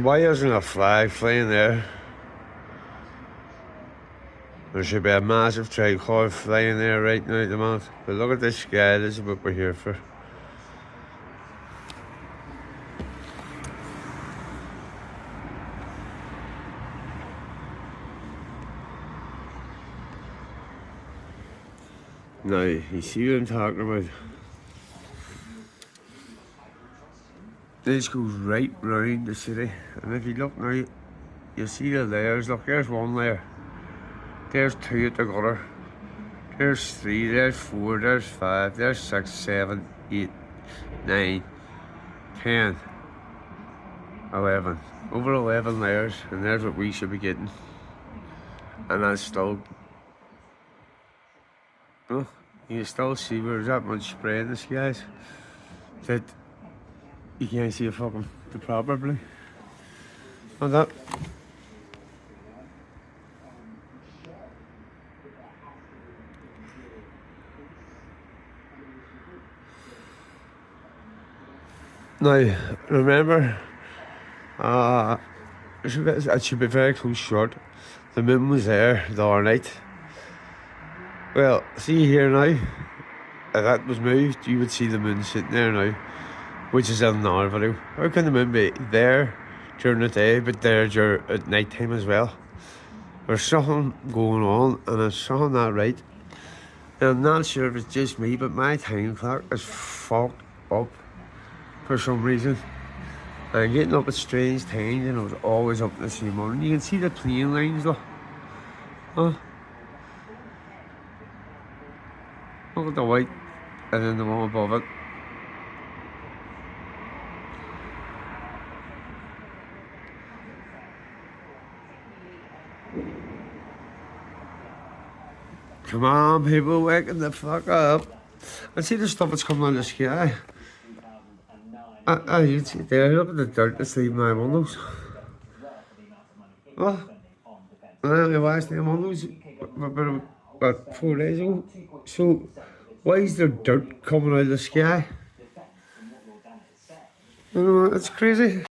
Why isn't a flag flying there? There should be a massive tricolour flying there right now at the moment. But look at this sky, this is what we're here for. Now, you see what I'm talking about? This goes right round the city, and if you look now, you see the layers. Look, there's one layer, there's two at the gutter, there's three, there's four, there's five, there's 6, 7, 8, 9, 10, 11. Over 11 layers, and there's what we should be getting. And that's still, well, you can still see where there's that much spray in the skies that you can't see a fucking the proper blue. And that. Now, remember, it should be very close short. The moon was there the other night. Well, see here now, if that was moved, you would see the moon sitting there now, which is in another video. How can the moon be there during the day, but there at night time as well? There's something going on, and it's something not right. And I'm not sure if it's just me, but my time clock is fucked up for some reason. I'm getting up at strange times, and I was always up the same morning. You can see the plane lines, look. Huh? Look at the white, and then the one above it. Come on, people, waking the fuck up. And see the stuff that's coming out of the sky. You can see it there. Look at the dirt that's leaving my windows. Oh, I only washed them windows about 4 days ago. So, why is there dirt coming out of the sky? You know, it's crazy.